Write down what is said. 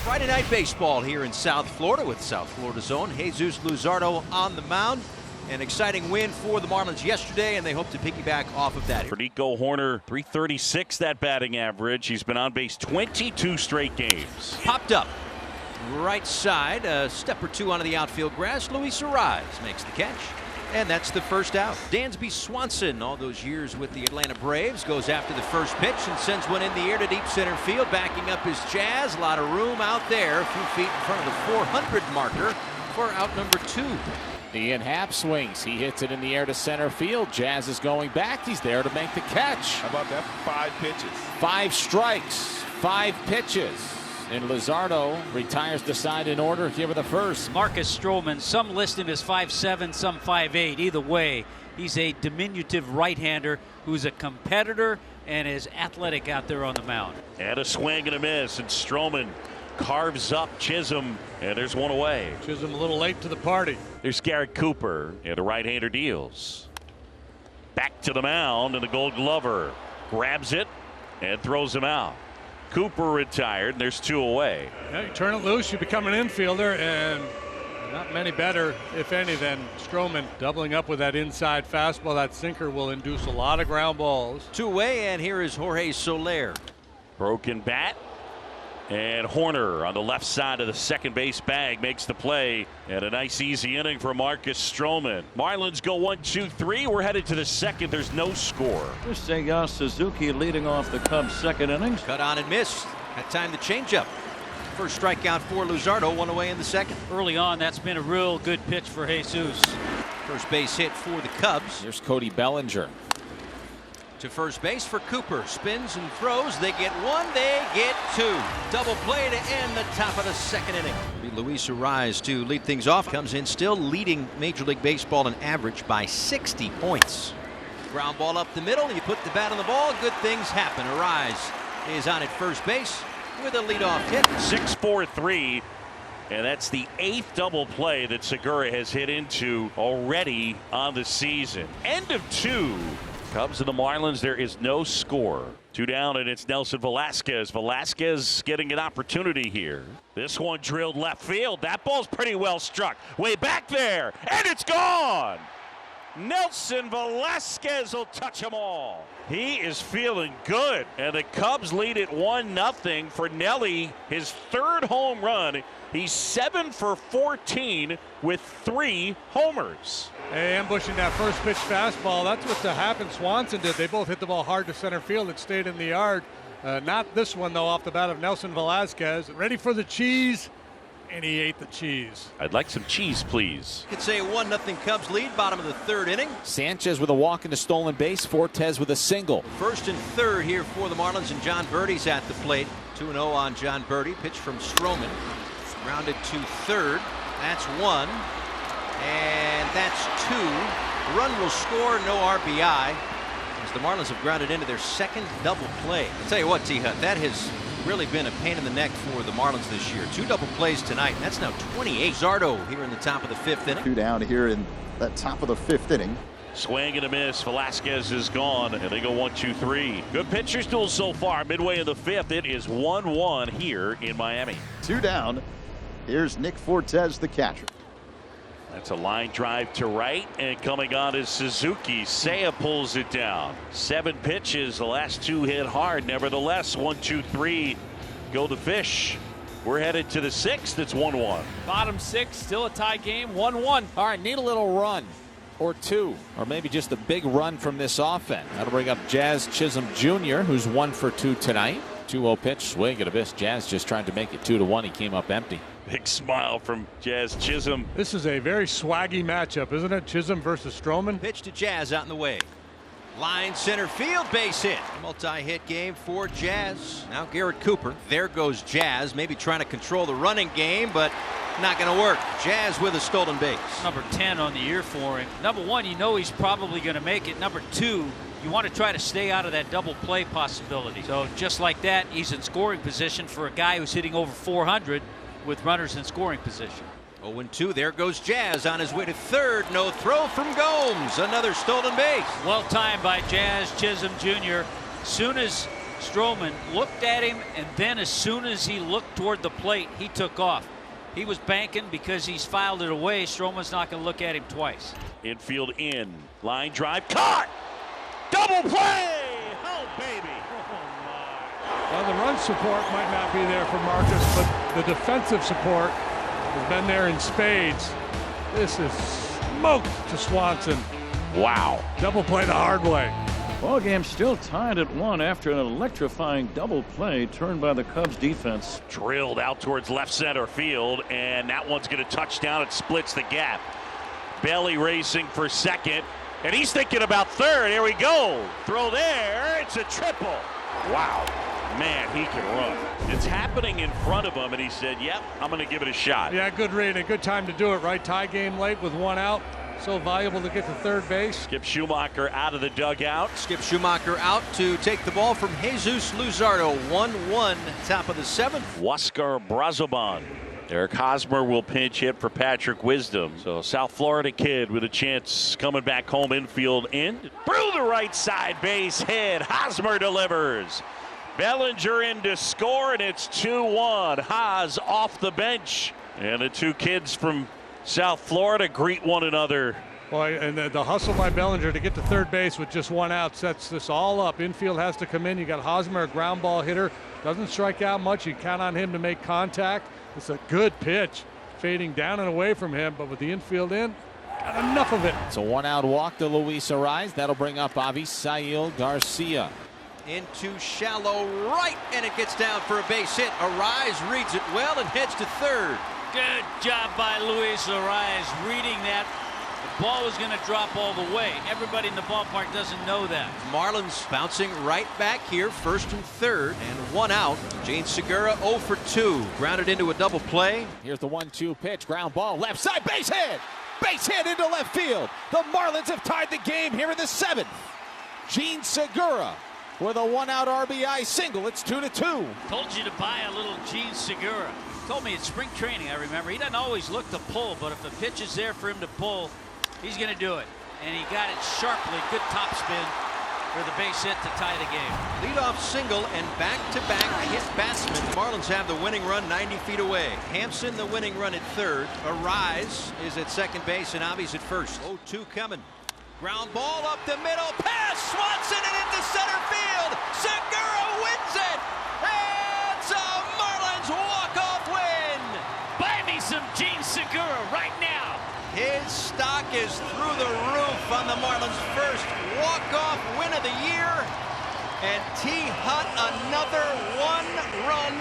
Friday night baseball here in South Florida with South Florida's own Jesus Luzardo on the mound. An exciting win for the Marlins yesterday, and they hope to piggyback off of that. For Nico Hoerner, .336 that batting average. He's been on base 22 straight games. Popped up right side, a step or two onto the outfield grass. Luis Arise makes the catch, and that's the first out. Dansby Swanson, all those years with the Atlanta Braves, goes after the first pitch and sends one in the air to deep center field. Backing up his Jazz. A lot of room out there, a few feet in front of the 400 marker for out number 2. Ian Happ swings. He hits it in the air to center field. Jazz is going back. He's there to make the catch. How about that? 5 pitches. 5 strikes, 5 pitches. And Luzardo retires the side in order here with the first. Marcus Stroman, some list him as 5'7", some 5'8". Either way, he's a diminutive right-hander who's a competitor and is athletic out there on the mound. And a swing and a miss, and Stroman carves up Chisholm, and there's one away. Chisholm a little late to the party. There's Garrett Cooper, and a right-hander deals. Back to the mound, and the Gold Glover grabs it and throws him out. Cooper retired, and there's 2 away. Yeah, you turn it loose, you become an infielder, and not many better, if any, than Stroman. Doubling up with that inside fastball. That sinker will induce a lot of ground balls. 2 away, and here is Jorge Soler. Broken bat. And Hoerner on the left side of the second base bag makes the play. And a nice easy inning for Marcus Stroman. Marlins go 1-2-3. We're headed to the second. There's no score. Seiya Suzuki leading off the Cubs' second innings. Cut on and miss. That time the changeup. First strikeout for Luzardo, 1 away in the second. Early on, that's been a real good pitch for Jesus. First base hit for the Cubs. Here's Cody Bellinger. To first base for Cooper. Spins and throws. They get 1, they get 2. Double play to end the top of the second inning. Luis Arise to lead things off. Comes in still leading Major League Baseball in average by 60 points. Ground ball up the middle. You put the bat on the ball. Good things happen. Arise is on at first base with a leadoff hit. 6-4-3. And that's the 8th double play that Segura has hit into already on the season. End of 2. Cubs and the Marlins, there is no score. 2 down, and it's Nelson Velasquez. Velasquez getting an opportunity here. This one drilled left field. That ball's pretty well struck. Way back there, and it's gone. Nelson Velasquez will touch them all. He is feeling good, and the Cubs lead it 1-0 for Nelly, his 3rd home run. He's 7 for 14 with 3 homers. Hey, ambushing that first pitch fastball. That's what happened. Swanson did. They both hit the ball hard to center field. It stayed in the yard. Not this one, though, off the bat of Nelson Velasquez. Ready for the cheese, and he ate the cheese. I'd like some cheese, please. You could say a 1-0 Cubs lead, bottom of the 3rd inning. Sanchez with a walk into stolen base. Fortes with a single. First and 3rd here for the Marlins, and John Birdie's at the plate. 2-0 on John Birdie. Pitch from Stroman. Grounded to 3rd. That's 1. And that's 2. Run will score, no RBI. As the Marlins have grounded into their 2nd double play. I'll tell you what, T-Hut, that has really been a pain in the neck for the Marlins this year. 2 double plays tonight, and that's now 28. Zardo here in the top of the 5th inning. 2 down here in that top of the 5th inning. Swing and a miss. Velasquez is gone, and they go 1-2-3. Good pitcher's duel so far. Midway in the 5th, it is 1-1 here in Miami. 2 down. Here's Nick Fortes, the catcher. That's a line drive to right, and coming on is Suzuki. Seiya pulls it down. 7 pitches, the last 2 hit hard. Nevertheless, 1-2-3 go to Fish. We're headed to the 6th. It's 1-1. Bottom 6, still a tie game, 1-1. All right, need a little run or 2, or maybe just a big run from this offense. That'll bring up Jazz Chisholm Jr., who's 1 for 2 tonight. 2-0 pitch, swing and a miss. Jazz just trying to make it 2-1. He came up empty. Big smile from Jazz Chisholm. This is a very swaggy matchup, isn't it? Chisholm versus Stroman. Pitch to Jazz out in the way. Line center field, base hit. Multi-hit game for Jazz. Now Garrett Cooper. There goes Jazz, maybe trying to control the running game, but not going to work. Jazz with a stolen base. Number 10 on the year for him. Number 1, you know he's probably going to make it. Number 2, you want to try to stay out of that double play possibility. So just like that, he's in scoring position for a guy who's hitting over 400 with runners in scoring position. 0-2. There goes Jazz on his way to 3rd. No throw from Gomes. Another stolen base. Well timed by Jazz Chisholm Jr. Soon as Stroman looked at him, and then as soon as he looked toward the plate, he took off. He was banking because he's filed it away. Stroman's not going to look at him twice. Infield in. Line drive. Caught! Double play! Oh, baby. Well, the run support might not be there for Marcus, but the defensive support has been there in spades. This is smoke to Swanson. Wow. Double play the hard way. Ball game still tied at 1 after an electrifying double play turned by the Cubs defense. Drilled out towards left center field, and that one's going to touch down. It splits the gap. Bailey racing for second, and he's thinking about third. Here we go. Throw there. It's a triple. Wow. Man, he can run. It's happening in front of him, and he said, yep, I'm going to give it a shot. Yeah, good read. A good time to do it, right? Tie game late with 1 out. So valuable to get to third base. Skip Schumacher out of the dugout. Skip Schumacher out to take the ball from Jesus Luzardo. 1-1, top of the 7th. Huascar Brazoban. Eric Hosmer will pinch hit for Patrick Wisdom. So South Florida kid with a chance coming back home, infield in. Through the right side, base hit. Hosmer delivers. Bellinger in to score, and it's 2-1. Haas off the bench. And the two kids from South Florida greet one another. Boy, and the hustle by Bellinger to get to third base with just 1 out sets this all up. Infield has to come in. You got Hosmer, a ground ball hitter. Doesn't strike out much. You count on him to make contact. It's a good pitch. Fading down and away from him, but with the infield in, got enough of it. It's a 1-out walk to Luis Ariz. That'll bring up Avisail Garcia. Into shallow right, and it gets down for a base hit. Ariz reads it well and heads to third. Good job by Luis Ariz reading that. The ball was going to drop all the way. Everybody in the ballpark doesn't know that. Marlins bouncing right back here, first and third, and 1 out. Gene Segura 0 for 2. Grounded into a double play. Here's the 1-2 pitch. Ground ball, left side, base hit! Base hit into left field. The Marlins have tied the game here in the 7th. Gene Segura with a 1-out RBI single. It's 2-2. Told you to buy a little Gene Segura. Told me it's spring training, I remember. He doesn't always look to pull, but if the pitch is there for him to pull, he's going to do it. And he got it sharply. Good top spin for the base hit to tie the game. Leadoff single and back-to-back hit batsman. The Marlins have the winning run 90 feet away. Hampson the winning run at third. Ariz is at second base and Avi's at first. 0-2 coming. Ground ball up the middle. Pass Swanson and into center field. Segura wins it. It's a Marlins walk-off win. Buy me some Gene Segura right now. His stock is through the roof on the Marlins' first walk-off win of the year. And T. Hutt another 1-run